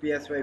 PSY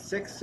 6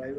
5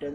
10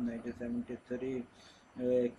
1973,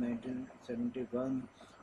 1971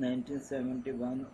1971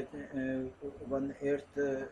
1/8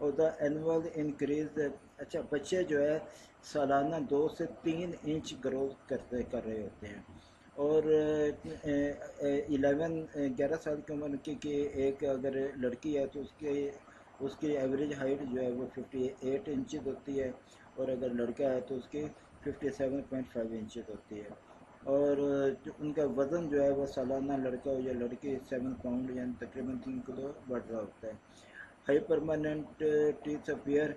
اور دا annual increase. اچھا بچے جو ہے سالانہ 2 سے 3 انچ گروتھ کر رہے ہوتے ہیں. اور 11 سال کی عمر کی ایک اگر لڑکی ہے تو اس کی ایوریج ہائٹ جو ہے وہ 58 انچز ہوتی ہے، اور اگر لڑکا ہے تو اس کی 57.5 انچز ہوتی ہے. اور ان کا وزن جو ہے وہ سالانہ لڑکا ہو یا لڑکی 7 پاؤنڈ یعنی تقریباً 3 کلو بڑھ رہا ہوتا ہے. High permanent teeth appear.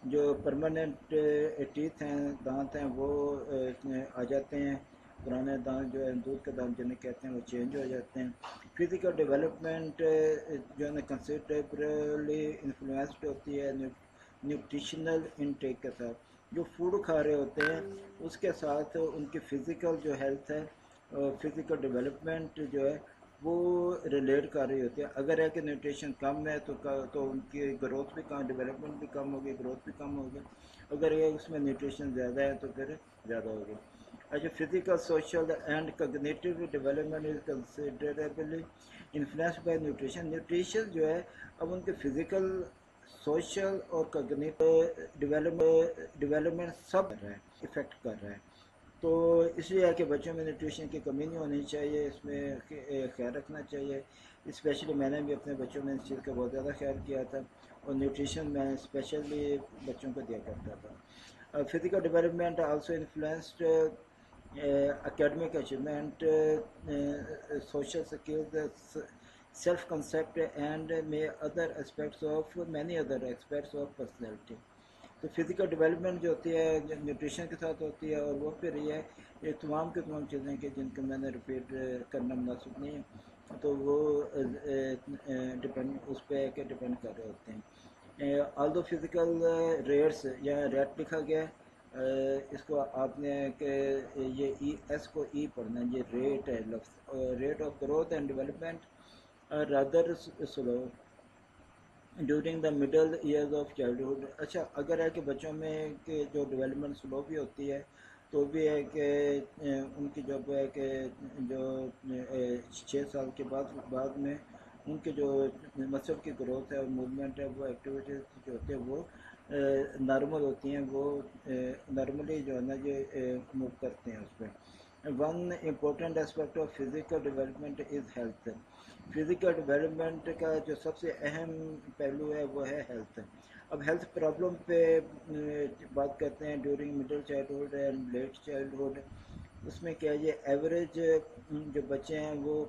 جو پرماننٹ ٹیتھ ہیں، دانت ہیں، وہ آ جاتے ہیں. پرانے دانت جو ہے دودھ کے دانت جنہیں کہتے ہیں وہ چینج ہو جاتے ہیں. فزیکل ڈیولپمنٹ جو ہے نا کنسیڈریبلی انفلوئنسڈ ہوتی ہے نیوٹریشنل انٹیک کے ساتھ. جو فوڈ کھا رہے ہوتے ہیں اس کے ساتھ ان کی فزیکل جو ہیلتھ ہے، فزیکل ڈیولپمنٹ جو ہے وہ ریلیٹ کر رہی ہوتی ہے. اگر ہے کہ نیوٹریشن کم ہے تو ان کی گروتھ بھی کم، ڈیولپمنٹ بھی کم ہوگی، گروتھ بھی کم ہوگی. اگر یہ اس میں نیوٹریشن زیادہ ہے تو پھر زیادہ ہوگی. اچھا physical social and cognitive development is considerably influenced by nutrition. Nutrition جو ہے اب ان کے فزیکل، سوشل اور کوگنیٹو ڈیولپمنٹ سب کر رہا ہے، افیکٹ کر رہا ہے. تو اس لیے ہے کہ بچوں میں نیوٹریشن کی کمی نہیں ہونی چاہیے، اس میں خیال رکھنا چاہیے. اسپیشلی میں نے بھی اپنے بچوں میں اس چیز کا بہت زیادہ خیال کیا تھا، اور نیوٹریشن میں اسپیشلی بچوں کو دیا کرتا تھا. Physical development also influenced academic achievement, social skills, self-concept and many other aspects of personality. تو فزیکل ڈیولپمنٹ جو ہوتی ہے نیوٹریشن کے ساتھ ہوتی ہے، اور وہ پھر یہ تمام کے تمام چیزیں کہ جن کو میں نے ریپیٹ کرنا مناسب نہیں ہے، تو وہ ڈپینڈ اس پہ کہ ڈپینڈ کر رہے ہوتے ہیں. آل دو فزیکل ریٹس یا ریٹ لکھا گیا ہے، اس کو آپ نے کہ یہ ایس کو ای پڑھنا ہے، یہ ریٹ ہے لفظ. Rate of growth and development rather slow during the middle years of childhood. اچھا اگر ہے کہ بچوں میں کہ جو ڈیولپمنٹ سلو بھی ہوتی ہے تو بھی ہے کہ ان کی جو ہے کہ جو 6 سال کے بعد میں ان کے جو مسل کی گروتھ ہے اور موومنٹ ہے، وہ ایکٹیویٹیز جو ہوتے ہیں وہ نارمل ہوتی ہیں، وہ نارملی جو ہے نا یہ موو کرتے ہیں اس پہ. One important aspect of physical development is health. Physical development کا جو سب سے اہم پہلو ہے وہ ہے ہیلتھ. اب ہیلتھ پرابلم پہ بات کرتے ہیں during middle childhood and late childhood. اس میں کیا یہ ایوریج جو بچے ہیں وہ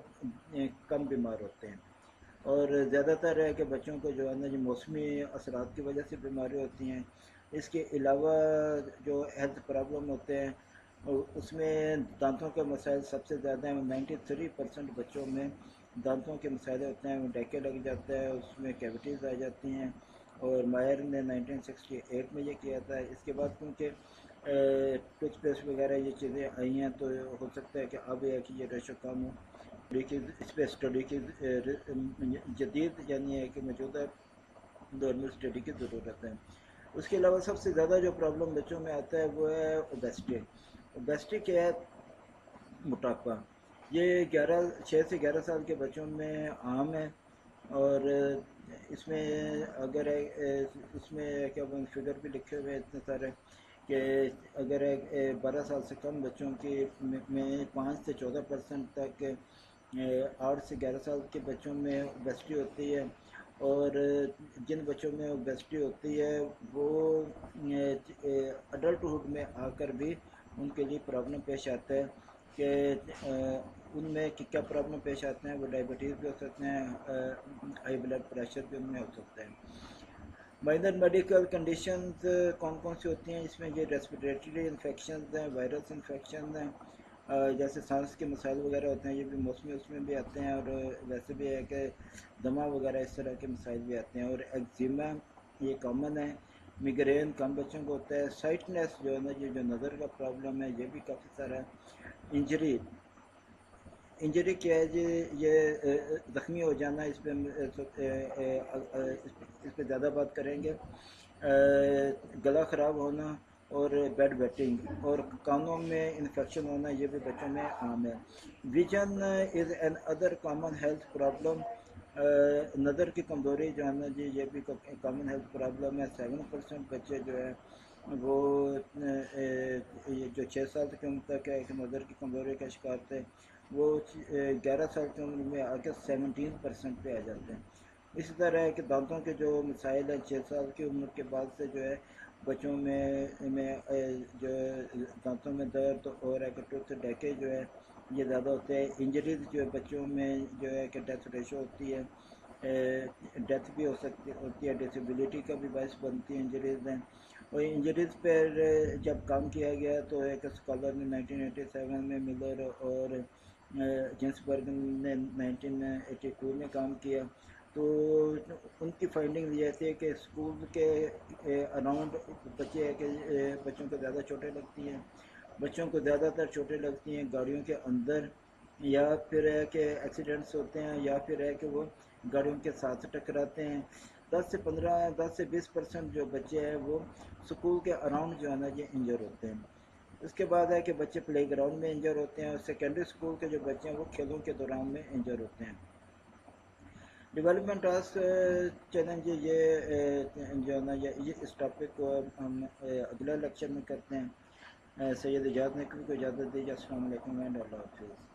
کم بیمار ہوتے ہیں، اور زیادہ تر ہے کہ بچوں کو جو ہے نا جو موسمی اثرات کی وجہ سے بیماری ہوتی ہیں. اس کے علاوہ جو ہیلتھ پرابلم ہوتے ہیں اس میں دانتوں کے مسائل سب سے زیادہ ہیں. 93% بچوں میں دانتوں کے مسائل ہوتے ہیں، ڈیکے لگ جاتا ہے، اس میں کیویٹیز آ جاتی ہیں. اور مائر نے 1968 میں یہ کیا تھا. اس کے بعد کیونکہ ٹوتھ پیسٹ وغیرہ یہ چیزیں آئی ہیں تو ہو سکتا ہے کہ اب ہے کہ یہ ریشو کم ہو. اس پہ اسٹڈی کی جدید یعنی ہے کہ موجودہ دور میں اسٹڈی کی ضرورت ہے. اس کے علاوہ سب سے زیادہ جو پرابلم بچوں میں آتا ہے وہ ہے اوبیسٹی. اوبیسٹی کیا ہے؟ موٹاپا. یہ 6 سے 11 سال کے بچوں میں عام ہے، اور اس میں اگر اس میں کیا فگر بھی لکھے ہوئے اتنے سارے کہ اگر 12 سال سے کم بچوں کی میں 5 سے 14% تک 8 سے 11 سال کے بچوں میں اوبیسٹی ہوتی ہے. اور جن بچوں میں اوبیسٹی ہوتی ہے وہ اڈلٹہڈ میں آ کر بھی ان کے لیے پرابلم پیش آتا ہے. کہ ان میں کیا پرابلم پیش آتے ہیں؟ وہ ڈائبٹیز بھی ہو سکتے ہیں، ہائی بلڈ پریشر بھی ان میں ہو سکتا ہے. مائنر میڈیکل کنڈیشنز کون کون سی ہوتی ہیں؟ اس میں یہ ریسپیریٹری انفیکشنز ہیں، وائرس انفیکشنز ہیں، جیسے سانس کے مسائل وغیرہ ہوتے ہیں، یہ بھی موسمی اس میں بھی آتے ہیں. اور ویسے بھی ہے کہ دمہ وغیرہ اس طرح کے مسائل بھی آتے ہیں. اور ایگزیما یہ کامن ہے. میگرین کم بچوں کو ہوتا ہے. سائٹنس جو ہے نا یہ جو نظر کا پرابلم ہے یہ بھی کافی سارا ہے. انجری کیا ہے جی؟ یہ زخمی ہو جانا. اس پہ زیادہ بات کریں گے. گلا خراب ہونا اور بیڈ ویٹنگ اور کانوں میں انفیکشن ہونا یہ بھی بچوں میں عام ہے. Vision is an other common health problem. نظر کی کمزوری جو ہے نا جی یہ بھی کامن ہیلتھ پرابلم ہے. 7% بچے جو ہے وہ یہ جو 6 سال کی عمر تک ہے کہ نظر کی کمزوری کا شکار تھے وہ 11 سال کی عمر میں آ کے 17% پہ آ جاتے ہیں. اسی طرح ہے کہ دانتوں کے جو مسائل ہیں 6 سال کی عمر کے بعد سے جو ہے بچوں میں جو دانتوں میں درد اور ہے کہ ٹوتھ ڈیکے جو ہے یہ زیادہ ہوتے ہیں. انجریز جو ہے بچوں میں جو ہے کہ ڈیتھ ریشو ہوتی ہے, ڈیتھ بھی ہوتی ہے, ڈسیبلٹی کا بھی باعث بنتی ہے انجریز ہیں. اور انجریز پر جب کام کیا گیا تو ایک اسکالر نے 1987 میں ملر اور جنسبرگ نے 1982 میں کام کیا تو ان کی فائنڈنگ یہ تھی کہ اسکول کے اراؤنڈ بچے کہ بچوں کو زیادہ چوٹیں لگتی ہیں, بچوں کو زیادہ تر چوٹیں لگتی ہیں گاڑیوں کے اندر, یا پھر ہے کہ ایکسیڈنٹس ہوتے ہیں, یا پھر ہے کہ وہ گاڑیوں کے ساتھ ٹکراتے ہیں. 10 سے 20% جو بچے ہیں وہ اسکول کے اراؤنڈ جو ہے نا یہ انجر ہوتے ہیں. اس کے بعد ہے کہ بچے پلے گراؤنڈ میں انجر ہوتے ہیں, اور سیکنڈری اسکول کے جو بچے ہیں وہ کھیلوں کے دوران میں انجر ہوتے ہیں. ڈیولپمنٹ ٹاسک چیلنج یہ جو ہے نا یہ اس ٹاپک کو ہم اگلے لیکچر میں کرتے ہیں. سید اجازت نے کو اجازت دیجیے. السلام علیکم و اللہ حافظ.